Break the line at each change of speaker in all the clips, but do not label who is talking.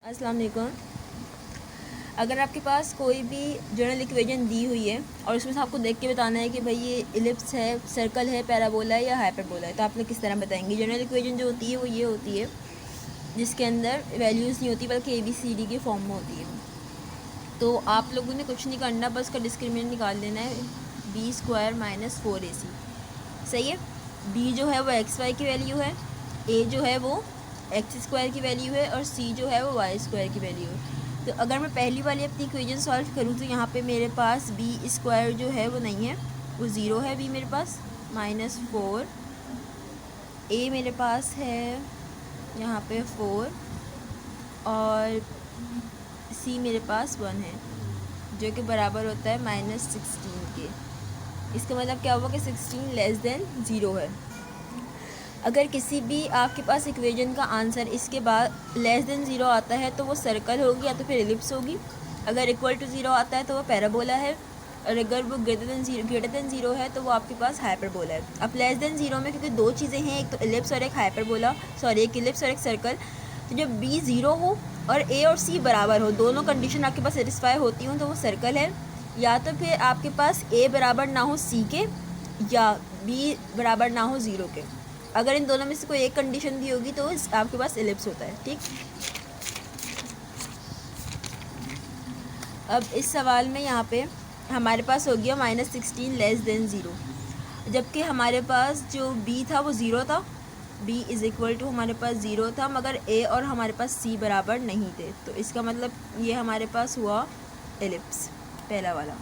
अस्सलाम वालेकुम। अगर आपके पास कोई भी जनरल इक्वेशन दी हुई है और उसमें से आपको देख के बताना है कि भाई ये इलिप्स है, सर्कल है, पैराबोला है या हाइपरबोला है, तो आप लोग किस तरह बताएंगे। जनरल इक्वेशन जो होती है वो ये होती है जिसके अंदर वैल्यूज़ नहीं होती बल्कि ABCD के फॉर्म में होती है। तो आप लोगों ने कुछ नहीं करना, बस का डिस्क्रिमिनेंट निकाल देना है B² - 4AC। सही है। B जो है वो XY की वैल्यू है, A जो है वो X² की वैल्यू है और C जो है वो Y² की वैल्यू है। तो अगर मैं पहली वाली अपनी इक्वेशन सॉल्व करूँ तो यहाँ पे मेरे पास B² जो है वो नहीं है, वो ज़ीरो है। B मेरे पास -4, A मेरे पास है यहाँ पे 4 और C मेरे पास 1 है, जो कि बराबर होता है -16 के। इसका मतलब क्या हुआ कि 16 < 0 है। अगर किसी भी आपके पास इक्वेशन का आंसर इसके बाद <0 आता है तो वो सर्कल होगी या तो फिर एलिप्स होगी। अगर = 0 आता है तो वो पैराबोला है, और अगर वो ग्रेटर देन ज़ीरो है तो वो आपके पास हाइपरबोला है। अब <0 में क्योंकि दो चीज़ें हैं, एक तो एलिप्स और एक हाइपरबोला, एक एलिप्स और एक सर्कल, तो जब B 0 हो और A और C बराबर हो, दोनों कंडीशन आपके पास सेटिस्फाई होती हूँ, तो वो सर्कल है। या तो फिर आपके पास A बराबर ना हो C के या B बराबर ना हो 0 के। अगर इन दोनों में से कोई एक कंडीशन दी होगी तो आपके पास एलिप्स होता है। ठीक। अब इस सवाल में यहाँ पे हमारे पास हो गया -16 < 0, जबकि हमारे पास जो B था वो 0 था। B = हमारे पास 0 था, मगर A और हमारे पास C बराबर नहीं थे, तो इसका मतलब ये हमारे पास हुआ एलिप्स, पहला वाला।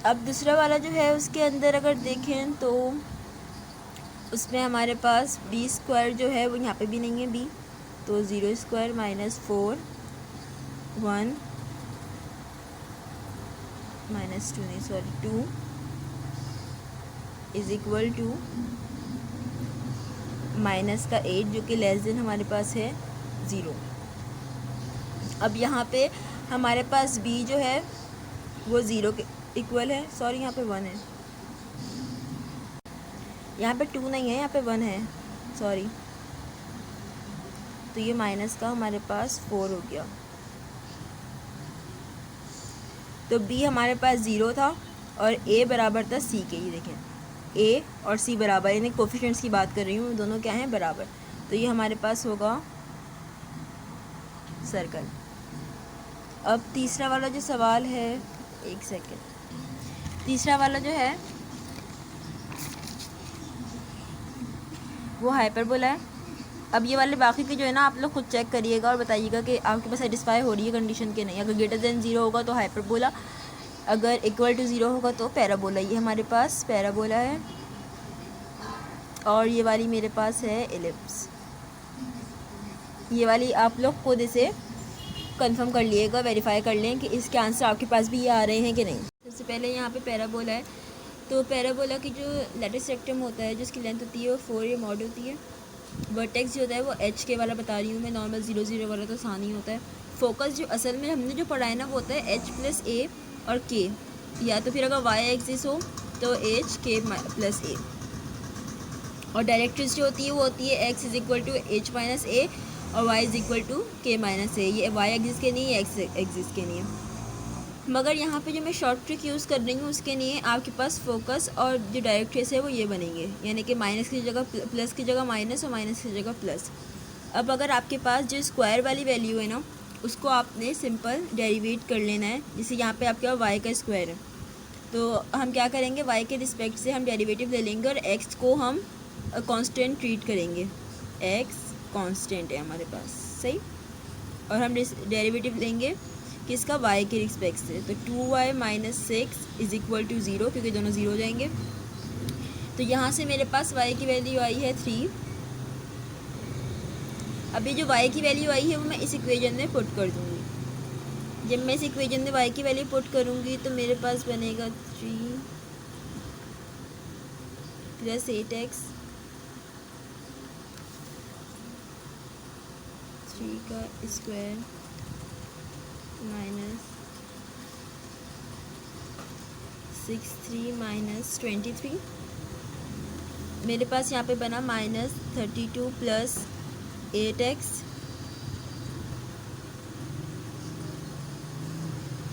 अब दूसरा वाला जो है उसके अंदर अगर देखें तो उसमें हमारे पास B² जो है वो यहाँ पे भी नहीं है B, तो 0² - 4 1 -2 नहीं सॉरी 2 = -8 जो कि < हमारे पास है 0। अब यहाँ पे हमारे पास B जो है वो 0 के इक्वल है, सॉरी यहाँ पे 1 है, यहाँ पे 2 नहीं है, यहाँ पे 1 है, सॉरी। तो ये माइनस का हमारे पास 4 हो गया। तो B हमारे पास 0 था और A बराबर था C के। ये देखें A और C बराबर, यानी कोफिशिएंट्स की बात कर रही हूँ, दोनों क्या हैं, बराबर। तो ये हमारे पास होगा सर्कल। अब तीसरा वाला जो सवाल है, एक सेकेंड, तीसरा वाला जो है वो हाइपरबोला है। अब ये वाले बाकी के जो है ना, आप लोग खुद चेक करिएगा और बताइएगा कि आपके पास सेटिस्फाई हो रही है कंडीशन के नहीं। अगर < 0 होगा तो हाइपरबोला, अगर = 0 होगा तो पैराबोला। ये हमारे पास पैराबोला है और ये वाली मेरे पास है एलिप्स। ये वाली आप लोग खुद इसे कंफर्म कर लिएगा, वेरीफाई कर लें कि इसके आंसर आपके पास भी ये आ रहे हैं कि नहीं। सबसे पहले यहाँ पे पैराबोला है, तो पैराबोला की जो लेटिस रेक्टम होता है जिसकी लेंथ होती है वो 4 मॉड होती है। वर्टेक्स जो होता है वो H के वाला बता रही हूँ मैं, नॉर्मल 0 0 वाला तो आसान ही होता है। फोकस जो असल में हमने जो पढ़ा है ना वो होता है H + A और K, या तो फिर अगर Y एक्सिस हो तो H K + A। और डायरेक्ट्रिक्स जो होती है वो होती है X = H - A और Y = K - A। ये Y एक्सिस के नहीं है, X एक्सिस के नहीं है। मगर यहाँ पे जो मैं शॉर्ट ट्रिक यूज़ कर रही हूँ उसके लिए आपके पास फोकस और जो डायरेक्ट्रिक्स है वो ये बनेंगे, यानी कि माइनस की जगह प्लस की जगह माइनस और माइनस की जगह प्लस। अब अगर आपके पास जो स्क्वायर वाली वैल्यू है ना, उसको आपने सिंपल डेरिवेट कर लेना है। जैसे यहाँ पे आपके पास y का स्क्वायर है, तो हम क्या करेंगे, y के रिस्पेक्ट से हम डेरिवेटिव ले लेंगे और x को हम कांस्टेंट ट्रीट करेंगे। x कांस्टेंट है हमारे पास, सही। और हम डेरिवेटिव लेंगे किसका, y के रिस्पेक्ट से, तो 2y - 6 = 0, क्योंकि दोनों 0 हो जाएंगे। तो यहाँ से मेरे पास y की वैल्यू आई है 3। अभी जो y की वैल्यू आई है वो मैं इस इक्वेशन में पुट कर दूँगी। जब मैं इस इक्वेशन में y की वैल्यू पुट करूँगी तो मेरे पास बनेगा 3 + 8x 3 का स्क्वायर -6 3 - 23 मेरे पास यहाँ पे बना -32 प्लस 8x,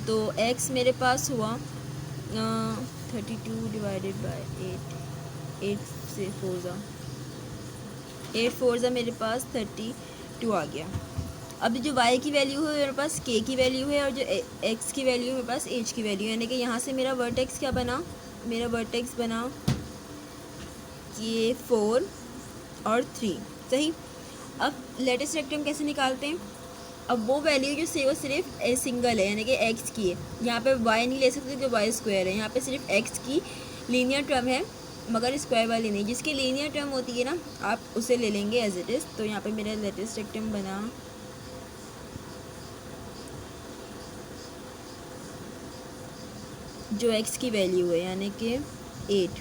तो x मेरे पास हुआ 32 डिवाइडेड बाय 8 से 4 ज़ा मेरे पास 32 आ गया। अब जो y की वैल्यू है मेरे पास k की वैल्यू है, और जो x की वैल्यू है मेरे पास h की वैल्यू है, यानी कि यहाँ से मेरा वर्टेक्स क्या बना, मेरा वर्टेक्स बना ये 4 और 3, सही। अब लेटेस्ट रेक्टेंगल कैसे निकालते हैं, अब वो वैल्यू जो से वो सिर्फ सिंगल है, यानी कि x की है, यहाँ पे y नहीं ले सकते क्योंकि y स्क्वायर है, यहाँ पे सिर्फ x की लीनियर टर्म है मगर स्क्वायर वाली नहीं, जिसकी लीनियर टर्म होती है ना आप उसे ले लेंगे एज इट इज़। तो यहाँ पे मेरा लेटेस्ट रेक्टेंगल बना जो x की वैल्यू है यानी कि 8,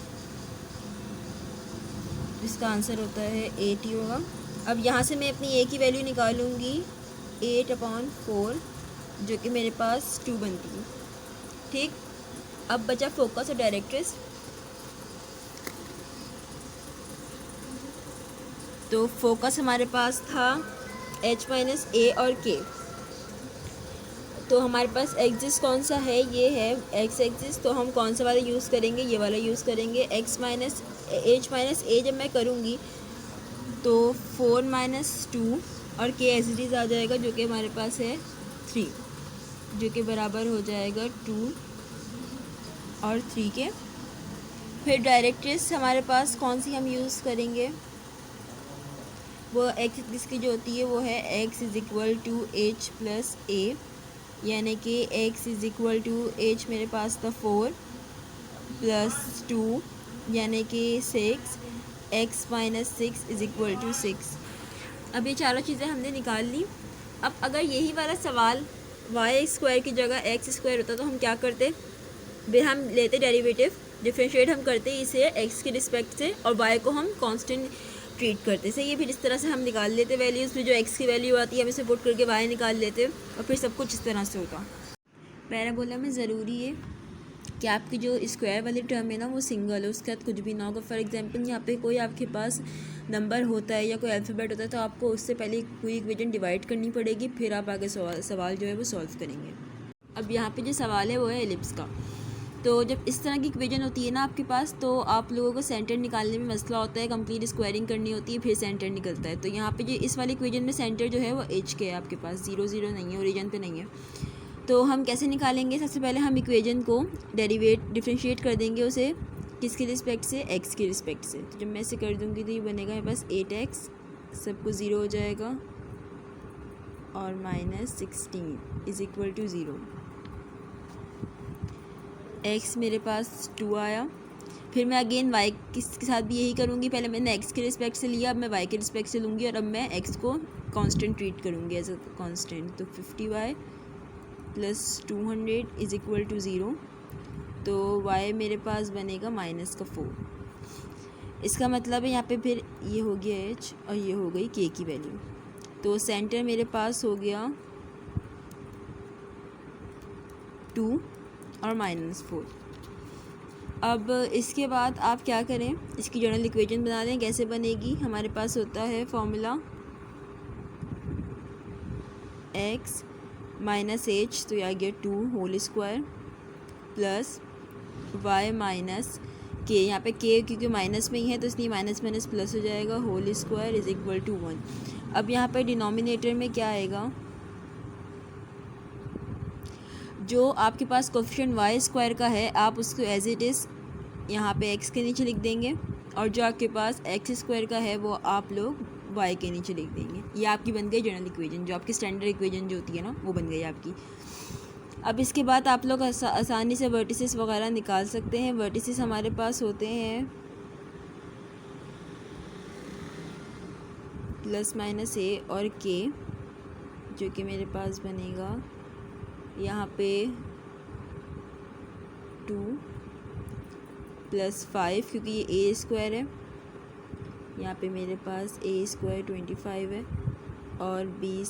इसका आंसर होता है 8 ही होगा। अब यहाँ से मैं अपनी a की वैल्यू निकालूंगी 8/4 जो कि मेरे पास 2 बनती है, ठीक। अब बचा फोकस और डायरेक्ट्रिक्स, तो फोकस हमारे पास था h माइनस a और k, तो हमारे पास एक्सिस कौन सा है, ये है x एक्सिस, तो हम कौन सा वाला यूज़ करेंगे, ये वाला यूज़ करेंगे। h माइनस a जब मैं करूँगी तो 4 - 2 और k एज इट इज़ आ जाएगा जो कि हमारे पास है 3, जो कि बराबर हो जाएगा 2 और 3 के। फिर डायरेक्ट्रिक्स हमारे पास कौन सी हम यूज़ करेंगे, वो x एक्सिस की जो होती है वो है x = h + a, यानी कि x = h मेरे पास था 4 + 2 यानी कि 6, x - 6 = 6। अब ये चारों चीज़ें हमने निकाल ली। अब अगर यही वाला सवाल y² की जगह x² होता तो हम क्या करते, फिर हम लेते डेरिवेटिव, डिफरेंशिएट हम करते इसे x के रिस्पेक्ट से और y को हम कांस्टेंट ट्रीट करते, सही है। फिर इस तरह से हम निकाल लेते वैल्यूज़, फिर जो x की वैल्यू आती है हम इसे पुट करके y निकाल लेते और फिर सब कुछ इस तरह से होता। पैराबोला में ज़रूरी है कि आपकी जो स्क्वायर वाली टर्म है ना वो सिंगल हो, उसके साथ कुछ भी ना होगा। फॉर एग्जांपल यहाँ पे कोई आपके पास नंबर होता है या कोई अल्फ़ाबेट होता है तो आपको उससे पहले पूरी इक्वेशन डिवाइड करनी पड़ेगी, फिर आप आगे सवाल जो है वो सॉल्व करेंगे। अब यहाँ पे जो सवाल है वो है एलिप्स का, तो जब इस तरह की इक्वेशन होती है ना आपके पास तो आप लोगों को सेंटर निकालने में मसला होता है, कंप्लीट स्क्वायरिंग करनी होती है फिर सेंटर निकलता है। तो यहाँ पे जो इस वाली इक्वेशन में सेंटर जो है वो h के है आपके पास, 0 0 नहीं है, ओरिजिन पे नहीं है। तो हम कैसे निकालेंगे, सबसे पहले हम इक्वेशन को डिफरेंशिएट कर देंगे उसे किसके रिस्पेक्ट से, x के रिस्पेक्ट से। तो जब मैं इसे कर दूँगी तो ये बनेगा मेरे पास 8x, सबको 0 हो जाएगा और -16 = 0। x मेरे पास 2 आया, फिर मैं अगेन y के साथ भी यही करूँगी, पहले मैंने x के रिस्पेक्ट से लिया, अब मैं y के रिस्पेक्ट से लूँगी और अब मैं x को कांस्टेंट ट्रीट करूँगी एज अ कांस्टेंट। तो 50y + 200 = 0, तो y मेरे पास बनेगा -4। इसका मतलब है यहाँ पे फिर ये हो गया h और ये हो गई k की वैल्यू, तो सेंटर मेरे पास हो गया 2 और -4। अब इसके बाद आप क्या करें, इसकी जनरल इक्वेशन बना दें। कैसे बनेगी, हमारे पास होता है फॉर्मूला x - h, तो यह आ गया 2 whole square plus y minus k, यहाँ पे k क्योंकि माइनस में ही है तो इसलिए माइनस माइनस प्लस हो जाएगा, होल स्क्वायर = 1। अब यहाँ पे डिनोमिनेटर में क्या आएगा, जो आपके पास कोफिशिएंट y² का है आप उसको एज इट इज़ यहाँ पे x के नीचे लिख देंगे, और जो आपके पास x² का है वो आप लोग y के नीचे लिख देंगे। ये आपकी बन गई जनरल इक्वेशन, जो आपकी स्टैंडर्ड इक्वेशन जो होती है ना वो बन गई आपकी। अब इसके बाद आप लोग आसानी से वर्टिसेस वगैरह निकाल सकते हैं। वर्टिसेस हमारे पास होते हैं ±a और k, जो कि मेरे पास बनेगा यहाँ पे 2 + 5 क्योंकि ये a² है, यहाँ पे मेरे पास a² 25 है और b²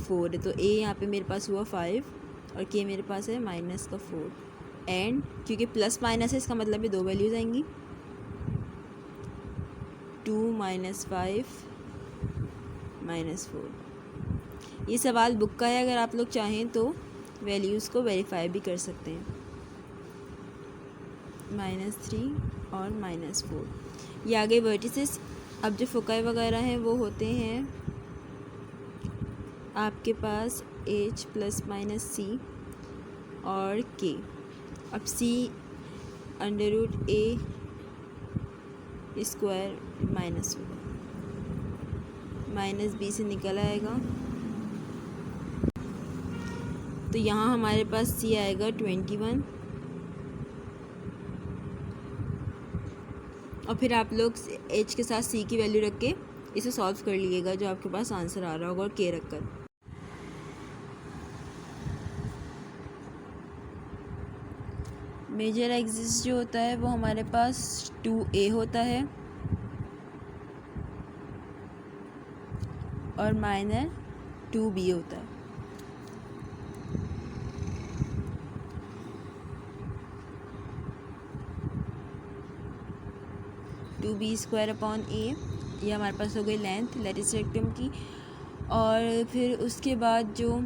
4 है, तो a यहाँ पे मेरे पास हुआ 5 और k मेरे पास है -4। एंड क्योंकि प्लस माइनस है इसका मतलब ये दो वैल्यूज़ आएंगी, 2 - 5 - 4। ये सवाल बुक का है, अगर आप लोग चाहें तो वैल्यूज़ को वेरीफाई भी कर सकते हैं। -3 और -4 ये आगे वर्टिसेस। अब जो फोकाई वगैरह हैं वो होते हैं आपके पास H ± C और K। अब C √A² माइनस होगा, -B से निकल आएगा, तो यहाँ हमारे पास C आएगा 21। और फिर आप लोग H के साथ C की वैल्यू रख के इसे सॉल्व कर लीजिएगा, जो आपके पास आंसर आ रहा होगा, और K रख कर। मेजर एक्सिस जो होता है वो हमारे पास 2A होता है और माइनर 2B होता है। (2B²/A) ये हमारे पास हो गई लेंथ लैटिस रेक्टम की। और फिर उसके बाद जो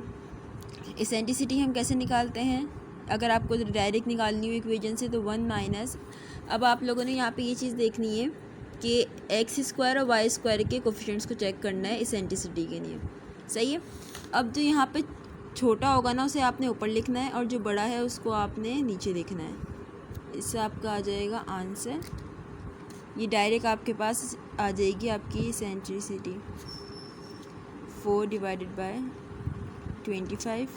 इसेंट्रिसिटी हम कैसे निकालते हैं, अगर आपको डायरेक्ट निकालनी हो इक्वेशन से, तो 1 - अब आप लोगों ने यहाँ पे ये चीज़ देखनी है कि x² और y² के कोफिशिएंट्स को चेक करना है इसेंट्रिसिटी के लिए, सही है। अब जो यहाँ पे छोटा होगा ना उसे आपने ऊपर लिखना है, और जो बड़ा है उसको आपने नीचे लिखना है। इससे आपका आ जाएगा आंसर। ये डायरेक्ट आपके पास आ जाएगी आपकी इसेंट्रिसिटी 4 / 25,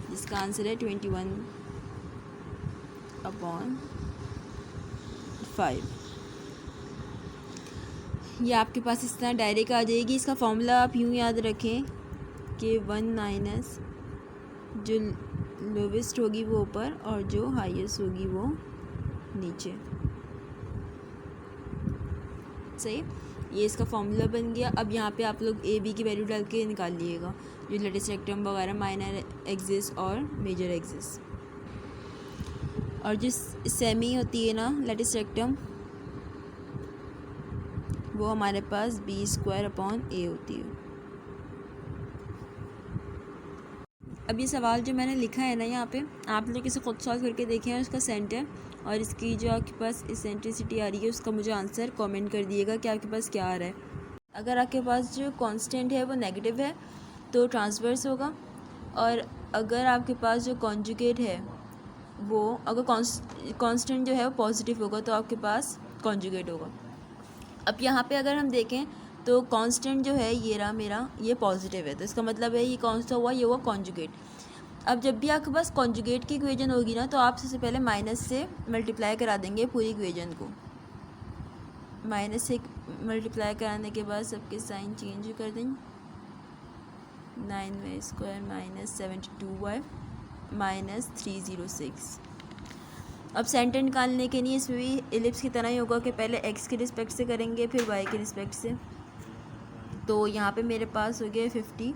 जिसका आंसर है 21/5। ये आपके पास इस तरह डायरेक्ट आ जाएगी। इसका फॉर्मूला आप यूँ याद रखें कि 1 - जो लोवेस्ट होगी वो ऊपर और जो हाईएस्ट होगी वो नीचे, सही। ये इसका फॉर्मूला बन गया। अब यहाँ पे आप लोग A B की वैल्यू डाल के निकाल लिएगा, जो लैटिस रेक्टम वगैरह, माइनर एक्सिस और मेजर एक्सिस। और जो सेमी होती है ना लैटिस रेक्टम, वो हमारे पास B²/A होती है। अब ये सवाल जो मैंने लिखा है ना यहाँ पे, आप लोग इसे खुद सॉल्व करके देखें, उसका सेंटर और इसकी जो आपके पास इसेंट्रिसिटी आ रही है उसका मुझे आंसर कमेंट कर दिएगा कि आपके पास क्या आ रहा है। अगर आपके पास जो कांस्टेंट है वो नेगेटिव है तो ट्रांसवर्स होगा, और अगर आपके पास जो कॉन्जुगेट है वो, अगर कांस्टेंट जो है वो पॉजिटिव होगा तो आपके पास कॉन्जुगेट होगा। अब यहाँ पे अगर हम देखें तो कांस्टेंट जो है ये रहा मेरा, ये पॉजिटिव है, तो इसका मतलब है ये कौन सा हुआ, ये हुआ कॉन्जुगेट। अब जब भी आपके पास कॉन्जुगेट की इक्वेशन होगी ना, तो आप सबसे पहले माइनस से मल्टीप्लाई करा देंगे पूरी इक्वेशन को। माइनस से मल्टीप्लाई कराने के बाद सबके साइन चेंज कर देंगे। 9y² - 72y - 306। अब सेंटर निकालने के लिए इसमें भी इलिप्स की तरह ही होगा कि पहले x के रिस्पेक्ट से करेंगे फिर y के रिस्पेक्ट से। तो यहाँ पे मेरे पास हो गया 50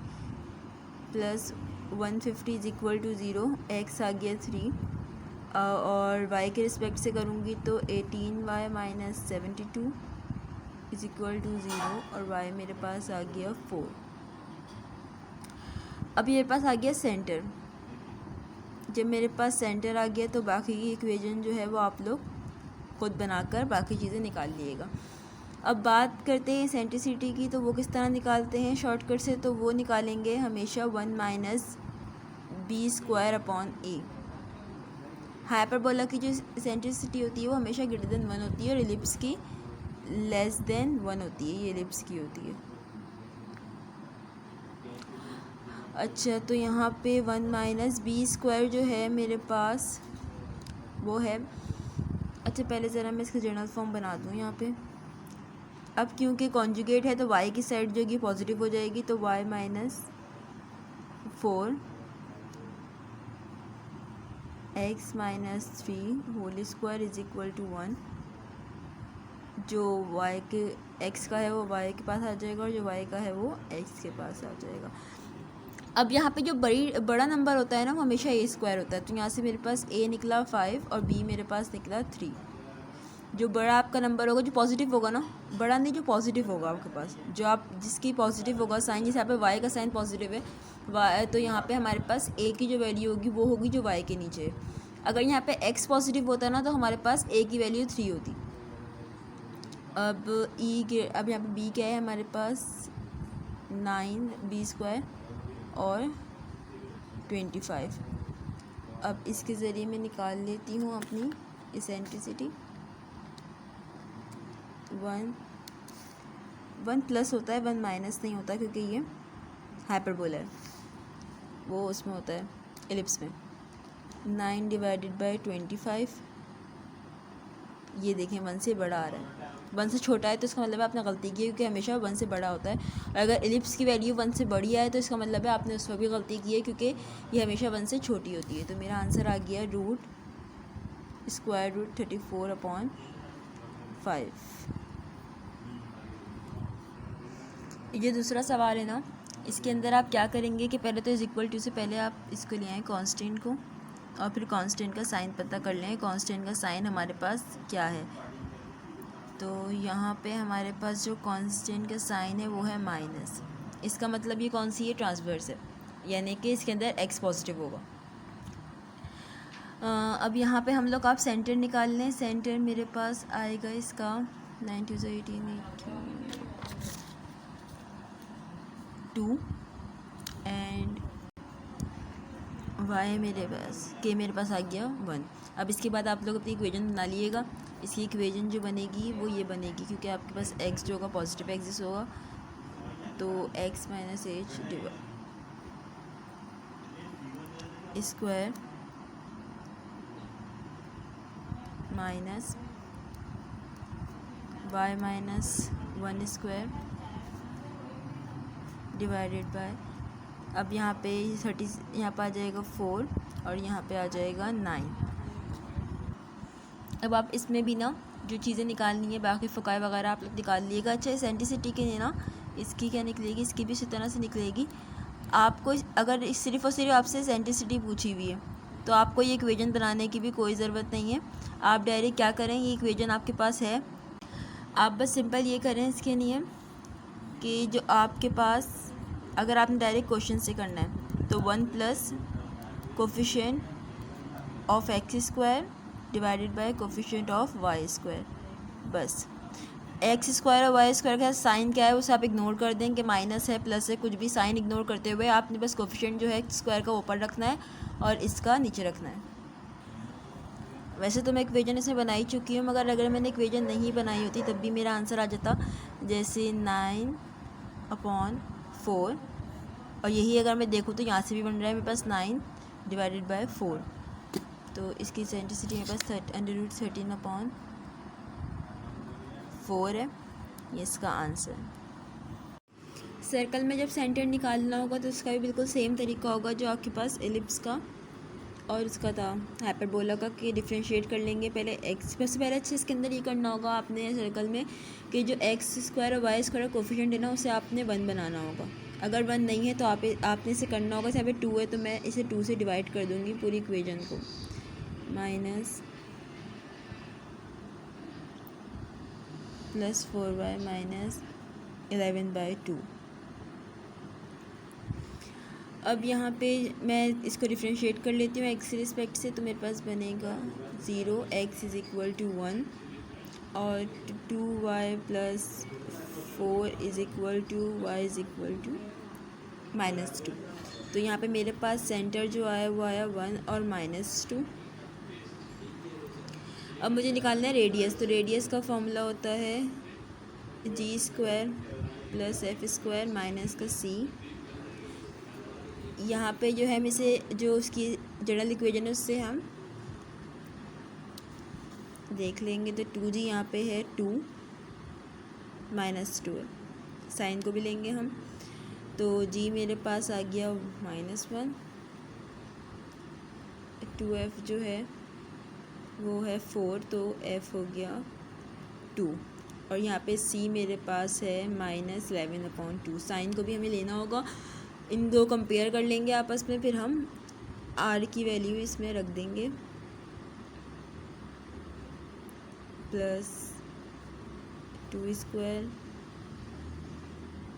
+ 150 = 0, x आ गया 3, और y के रिस्पेक्ट से करूँगी तो 18y - 72 = 0, और y मेरे पास आ गया 4। अब मेरे पास आ गया सेंटर। जब मेरे पास सेंटर आ गया तो बाकी की इक्वेशन जो है वो आप लोग खुद बनाकर बाकी चीज़ें निकाल लिएगा। अब बात करते हैं इसेंट्रिसिटी की, तो वो किस तरह निकालते हैं शॉर्टकट से, तो वो निकालेंगे हमेशा 1 - B²/A। हाइपरबोला की जो इसेंट्रिसिटी होती है वो हमेशा ग्रेटर देन 1 होती है, और इलिप्स की लेस देन 1 होती है, ये इलिप्स की होती है। अच्छा, तो यहाँ पे 1 - B² जो है मेरे पास वो है, अच्छा पहले ज़रा मैं इसका जनरल फॉर्म बना दूँ यहाँ पे। अब क्योंकि कॉन्जुगेट है तो y की साइड जो है पॉजिटिव हो जाएगी, तो y - 4 x - 3 होल स्क्वायर = 1। जो y के x का है वो y के पास आ जाएगा, और जो y का है वो x के पास आ जाएगा। अब यहाँ पे जो बड़ा नंबर होता है ना वो हमेशा A² होता है, तो यहाँ से मेरे पास A निकला 5 और B मेरे पास निकला 3। जो बड़ा आपका नंबर होगा, जो पॉजिटिव होगा ना, बड़ा नहीं, जो पॉजिटिव होगा आपके पास, जो आप जिसकी पॉजिटिव होगा साइन, जैसे यहाँ पे वाई का साइन पॉजिटिव है, वाई, तो यहाँ पे हमारे पास ए की जो वैल्यू होगी वो होगी जो वाई के नीचे है। अगर यहाँ पे एक्स पॉजिटिव होता है ना, तो हमारे पास ए की वैल्यू 3 होती। अब अब यहाँ पे बी क्या है हमारे पास, 9b² और 25। अब इसके ज़रिए मैं निकाल लेती हूँ अपनी इसेंट्रिसिटी। 1 प्लस होता है, 1 माइनस नहीं होता, क्योंकि ये हाइपरबोला है, वो उसमें होता है एलिप्स में। 9 डिवाइडेड बाय 25, ये देखें 1 से बड़ा आ रहा है, 1 से छोटा है तो इसका मतलब है आपने गलती की है, क्योंकि हमेशा 1 से बड़ा होता है। और अगर एलिप्स की वैल्यू 1 से बड़ी आए तो इसका मतलब है आपने उस पर भी गलती की है, क्योंकि ये हमेशा 1 से छोटी होती है। तो मेरा आंसर आ गया √² 34/5। ये दूसरा सवाल है ना, इसके अंदर आप क्या करेंगे कि पहले तो =2 से पहले आप इसको ले आएँ कांस्टेंट को, और फिर कांस्टेंट का साइन पता कर लें। कांस्टेंट का साइन हमारे पास क्या है, तो यहाँ पे हमारे पास जो कांस्टेंट का साइन है वो है माइनस। इसका मतलब ये कौन सी है, ट्रांसवर्स है, यानी कि इसके अंदर एक्स पॉजिटिव होगा। अब यहाँ पे हम लोग आप सेंटर निकाल लें। सेंटर मेरे पास आएगा इसका 9 2 18 2 एंड वाई मेरे पास आ गया 1। अब इसके बाद आप लोग अपनी इक्वेशन बना लिएगा। इसकी इक्वेशन जो बनेगी वो ये बनेगी, क्योंकि आपके पास x जो होगा पॉजिटिव एक्सिस होगा, तो x - h square minus y - 1 square divided by, अब यहाँ पे 30, यहाँ पे आ जाएगा 4 और यहाँ पे आ जाएगा 9। अब आप इसमें भी ना जो चीज़ें निकालनी है, बाकी फ़काए वगैरह आप लोग निकाल लिएगा। अच्छा, इसेंट्रिसिटी के लिए ना इसकी क्या निकलेगी, इसकी भी इसी तरह से निकलेगी। आपको अगर सिर्फ़ और सिर्फ आपसे इसेंट्रिसिटी पूछी हुई है तो आपको ये इक्वेशन बनाने की भी कोई ज़रूरत नहीं है। आप डायरेक्ट क्या करें, ये इक्वेशन आपके पास है, आप बस सिंपल ये करें इसके लिए कि जो आपके पास, अगर आपने डायरेक्ट क्वेश्चन से करना है तो 1 plus coefficient of x² divided by coefficient of y², बस। x² और y² का साइन क्या है उसे आप इग्नोर कर दें, कि माइनस है प्लस है, कुछ भी साइन इग्नोर करते हुए आपने बस कोफिशिएंट जो है x² का ऊपर रखना है और इसका नीचे रखना है। वैसे तो मैं इक्वेशन इसमें बना ही चुकी हूँ, मगर अगर मैंने इक्वेशन नहीं बनाई होती तब भी मेरा आंसर आ जाता, जैसे 9/4, और यही अगर मैं देखूँ तो यहाँ से भी बन रहा है मेरे पास 9 डिवाइडेड बाय 4, तो इसकी इसेंट्रिसिटी मेरे पास √13/4 है। ये इसका आंसर। सर्कल में जब सेंटर निकालना होगा तो उसका भी बिल्कुल सेम तरीका होगा जो आपके पास एलिप्स का और उसका था हाइपरबोला का, कि डिफ्रेंशिएट कर लेंगे। पहले एक्स, सबसे पहले अच्छे इसके अंदर ये करना होगा आपने सर्कल में कि जो x² और y² कोफिशिएंट है ना उसे आपने 1 बनाना होगा। अगर 1 नहीं है तो आपने इसे करना होगा, यहाँ पे 2 है तो मैं इसे 2 से डिवाइड कर दूँगी पूरी इक्वेशन को, माइनस प्लस 4y माइनस 11/2। अब यहाँ पे मैं इसको डिफ्रेंशिएट कर लेती हूँ x के रिस्पेक्ट से, तो मेरे पास बनेगा 0, x = 1 और 2y + 4 = y = -2। तो यहाँ पे मेरे पास सेंटर जो आया वो आया 1 और -2। अब मुझे निकालना है रेडियस, तो रेडियस का फॉर्मूला होता है g² + f² माइनस का c। यहाँ पे जो है हम इसे, जो उसकी जनरल इक्वेशन है उससे हम देख लेंगे, तो 2g यहाँ पे है 2 -2 है, साइन को भी लेंगे हम, तो g मेरे पास आ गया -1, 2f जो है वो है 4, तो f हो गया 2, और यहाँ पे c मेरे पास है -11/2। साइन को भी हमें लेना होगा, इन दो कंपेयर कर लेंगे आपस में, फिर हम r की वैल्यू इसमें रख देंगे plus 2 square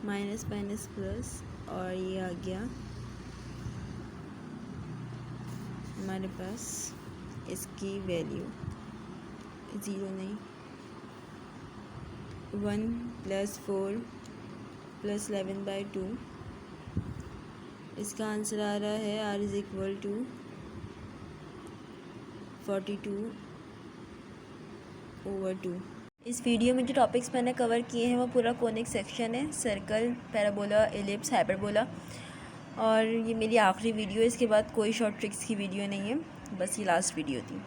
minus minus plus, और ये आ गया हमारे पास इसकी वैल्यू 0 नहीं, 1 + 4 + 11/2। इसका आंसर आ रहा है r = 42/2। इस वीडियो में जो टॉपिक्स मैंने कवर किए हैं वो पूरा कोनिक सेक्शन है, सर्कल, पैराबोला, एलिप्स, हाइपरबोला। और ये मेरी आखिरी वीडियो है, इसके बाद कोई शॉर्ट ट्रिक्स की वीडियो नहीं है, बस ये लास्ट वीडियो थी।